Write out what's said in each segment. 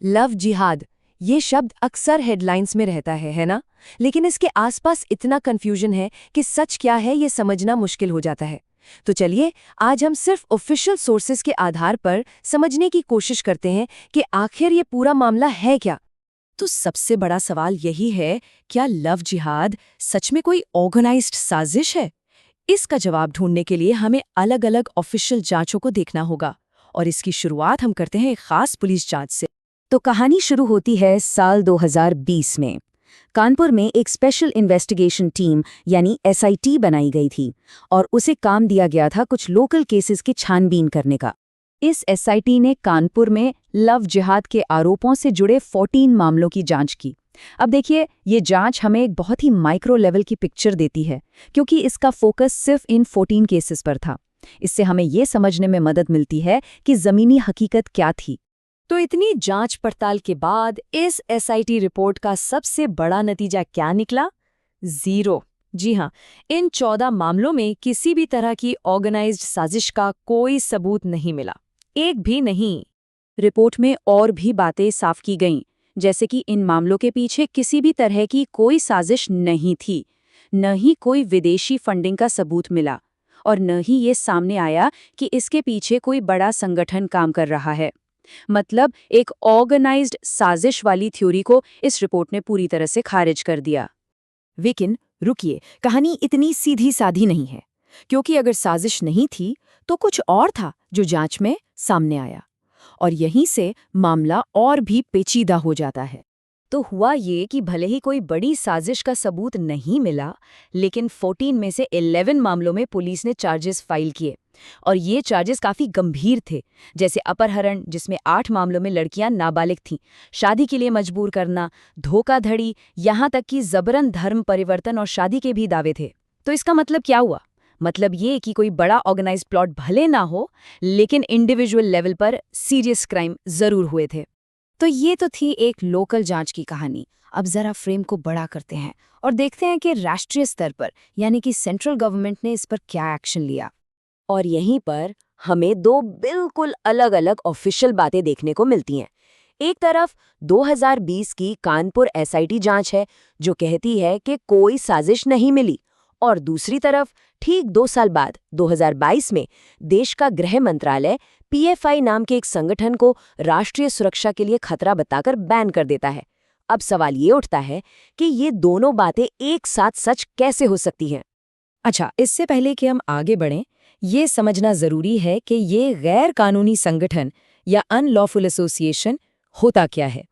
Love जिहाद, ये शब्द अक्सर हेडलाइंस में रहता है ना? लेकिन इसके आसपास इतना कंफ्यूजन है कि सच क्या है ये समझना मुश्किल हो जाता है। तो चलिए आज हम सिर्फ ऑफिशियल सोर्सेज के आधार पर समझने की कोशिश करते हैं कि आखिर ये पूरा मामला है क्या। तो सबसे बड़ा सवाल यही है, क्या लव जिहाद सच में कोई ऑर्गेनाइज्ड साजिश है? इसका जवाब ढूंढने के लिए हमें अलग अलग ऑफिशियल जांचों को देखना होगा, और इसकी शुरुआत हम करते हैं एक खास पुलिस जांच से। तो कहानी शुरू होती है साल 2020 में। कानपुर में एक स्पेशल इन्वेस्टिगेशन टीम यानी SIT बनाई गई थी और उसे काम दिया गया था कुछ लोकल केसेस की छानबीन करने का। इस SIT ने कानपुर में लव जिहाद के आरोपों से जुड़े 14 मामलों की जांच की। अब देखिए, ये जांच हमें एक बहुत ही माइक्रो लेवल की पिक्चर देती है, क्योंकि इसका फोकस सिर्फ इन 14 केसेस पर था। इससे हमें ये समझने में मदद मिलती है कि ज़मीनी हकीकत क्या थी। तो इतनी जांच पड़ताल के बाद इस SIT रिपोर्ट का सबसे बड़ा नतीजा क्या निकला? 0। जी हाँ, इन 14 मामलों में किसी भी तरह की ऑर्गेनाइज्ड साजिश का कोई सबूत नहीं मिला, एक भी नहीं। रिपोर्ट में और भी बातें साफ की गईं, जैसे कि इन मामलों के पीछे किसी भी तरह की कोई साजिश नहीं थी, न ही कोई विदेशी फंडिंग का सबूत मिला, और न ही ये सामने आया कि इसके पीछे कोई बड़ा संगठन काम कर रहा है। मतलब एक ऑर्गेनाइज्ड साजिश वाली थ्योरी को इस रिपोर्ट ने पूरी तरह से खारिज कर दिया। लेकिन रुकिए, कहानी इतनी सीधी साधी नहीं है, क्योंकि अगर साजिश नहीं थी तो कुछ और था जो जांच में सामने आया, और यहीं से मामला और भी पेचीदा हो जाता है। तो हुआ ये कि भले ही कोई बड़ी साजिश का सबूत नहीं मिला, लेकिन 14 में से 11 मामलों में पुलिस ने चार्जेस फाइल किए, और ये चार्जेस काफ़ी गंभीर थे, जैसे अपहरण, जिसमें 8 मामलों में लड़कियां नाबालिग थीं, शादी के लिए मजबूर करना, धोखाधड़ी, यहाँ तक कि जबरन धर्म परिवर्तन और शादी के भी दावे थे। तो इसका मतलब क्या हुआ? मतलब ये कि कोई बड़ा ऑर्गेनाइज्ड प्लॉट भले ना हो, लेकिन इंडिविजुअल लेवल पर सीरियस क्राइम जरूर हुए थे। तो ये तो थी एक लोकल जांच की कहानी। अब जरा फ्रेम को बड़ा करते हैं और देखते हैं कि राष्ट्रीय स्तर पर, यानी कि सेंट्रल गवर्नमेंट ने इस पर क्या एक्शन लिया। और यहीं पर हमें दो बिल्कुल अलग-अलग ऑफिशियल बातें देखने को मिलती हैं। एक तरफ 2020 की कानपुर SIT जांच है, जो कहती है कि कोई साजिश नहीं मिली, और दूसरी तरफ ठीक 2 साल बाद 2022 में देश का गृह मंत्रालय PFI नाम के एक संगठन को राष्ट्रीय सुरक्षा के लिए खतरा बताकर बैन कर देता है। अब सवाल ये उठता है कि ये दोनों बातें एक साथ सच कैसे हो सकती हैं? अच्छा, इससे पहले कि हम आगे बढ़ें, ये समझना जरूरी है कि ये गैर कानूनी संगठन या अनलॉफुल एसोसिएशन होता क्या है।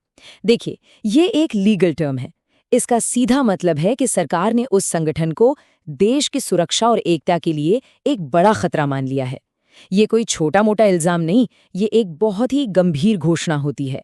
देखिए, ये एक लीगल टर्म है। इसका सीधा मतलब है कि सरकार ने उस संगठन को देश की सुरक्षा और एकता के लिए एक बड़ा खतरा मान लिया है। ये कोई छोटा मोटा इल्जाम नहीं, ये एक बहुत ही गंभीर घोषणा होती है।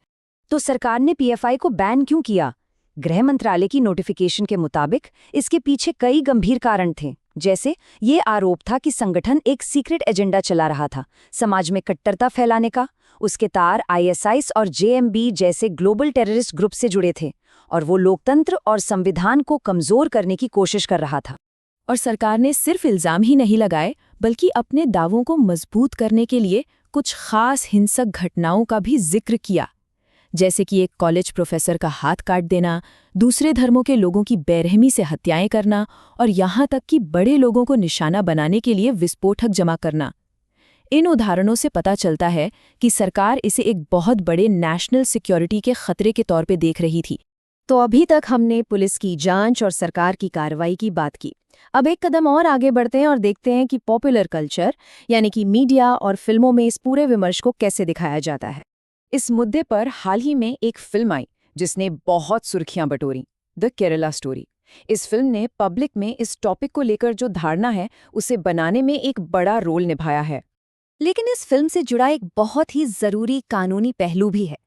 तो सरकार ने PFI को बैन क्यों किया? गृह मंत्रालय की नोटिफिकेशन के मुताबिक इसके पीछे कई गंभीर कारण थे। जैसे ये आरोप था कि संगठन एक सीक्रेट एजेंडा चला रहा था, समाज में कट्टरता फैलाने का। उसके तार ISIS और JMB जैसे ग्लोबल टेररिस्ट ग्रुप से जुड़े थे, और वो लोकतंत्र और संविधान को कमजोर करने की कोशिश कर रहा था। और सरकार ने सिर्फ इल्जाम ही नहीं लगाए, बल्कि अपने दावों को मजबूत करने के लिए कुछ खास हिंसक घटनाओं का भी जिक्र किया, जैसे कि एक कॉलेज प्रोफेसर का हाथ काट देना, दूसरे धर्मों के लोगों की बेरहमी से हत्याएं करना, और यहाँ तक कि बड़े लोगों को निशाना बनाने के लिए विस्फोटक जमा करना। इन उदाहरणों से पता चलता है कि सरकार इसे एक बहुत बड़े नेशनल सिक्योरिटी के खतरे के तौर पे देख रही थी। तो अभी तक हमने पुलिस की जांच और सरकार की कार्रवाई की बात की। अब एक कदम और आगे बढ़ते हैं और देखते हैं कि पॉपुलर कल्चर, यानी कि मीडिया और फिल्मों में इस पूरे विमर्श को कैसे दिखाया जाता है। इस मुद्दे पर हाल ही में एक फिल्म आई जिसने बहुत सुर्खियां बटोरी, द केरला स्टोरी। इस फिल्म ने पब्लिक में इस टॉपिक को लेकर जो धारणा है उसे बनाने में एक बड़ा रोल निभाया है। लेकिन इस फिल्म से जुड़ा एक बहुत ही जरूरी कानूनी पहलू भी है।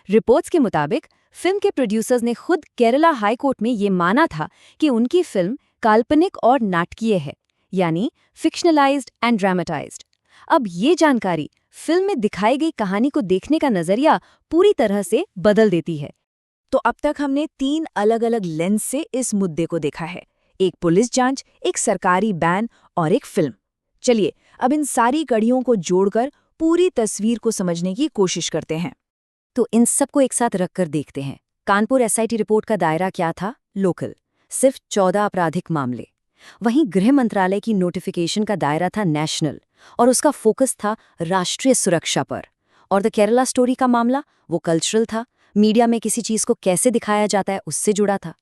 रिपोर्ट्स के मुताबिक फिल्म के प्रोड्यूसर्स ने खुद केरला हाई कोर्ट में ये माना था कि उनकी फिल्म काल्पनिक और नाटकीय है, यानी फिक्शनलाइज्ड एंड ड्रामेटाइज्ड। अब ये जानकारी फिल्म में दिखाई गई कहानी को देखने का नजरिया पूरी तरह से बदल देती है। तो अब तक हमने 3 अलग-अलग लेंस से इस मुद्दे को देखा है, एक पुलिस जांच, एक सरकारी बैन और एक फिल्म। चलिए अब इन सारी कड़ियों को जोड़कर पूरी तस्वीर को समझने की कोशिश करते हैं। तो इन सबको एक साथ रखकर देखते हैं। कानपुर एसआईटी रिपोर्ट का दायरा क्या था? लोकल, सिर्फ 14 आपराधिक मामले। वहीं गृह मंत्रालय की नोटिफिकेशन का दायरा था नेशनल, और उसका फोकस था राष्ट्रीय सुरक्षा पर। और द केरला स्टोरी का मामला, वो कल्चरल था, मीडिया में किसी चीज को कैसे दिखाया जाता है उससे जुड़ा था।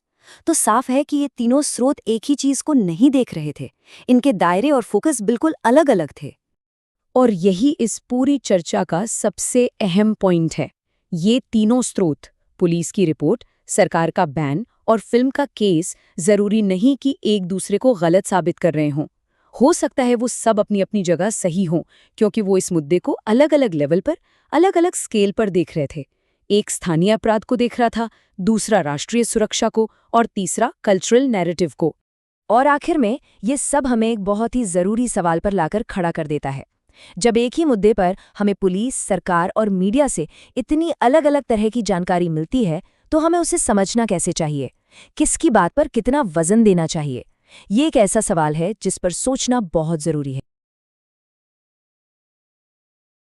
तो साफ है कि ये तीनों स्रोत एक ही चीज को नहीं देख रहे थे, इनके दायरे और फोकस बिल्कुल अलग अलग थे। और यही इस पूरी चर्चा का सबसे अहम पॉइंट है। ये तीनों स्रोत, पुलिस की रिपोर्ट, सरकार का बैन और फिल्म का केस, जरूरी नहीं कि एक दूसरे को गलत साबित कर रहे हों। हो सकता है वो सब अपनी अपनी जगह सही हों, क्योंकि वो इस मुद्दे को अलग अलग लेवल पर, अलग अलग स्केल पर देख रहे थे। एक स्थानीय अपराध को देख रहा था, दूसरा राष्ट्रीय सुरक्षा को, और तीसरा कल्चरल नैरेटिव को। और आखिर में ये सब हमें एक बहुत ही जरूरी सवाल पर लाकर खड़ा कर देता है। जब एक ही मुद्दे पर हमें पुलिस, सरकार और मीडिया से इतनी अलग अलग तरह की जानकारी मिलती है, तो हमें उसे समझना कैसे चाहिए? किसकी बात पर कितना वजन देना चाहिए? ये एक ऐसा सवाल है जिस पर सोचना बहुत जरूरी है।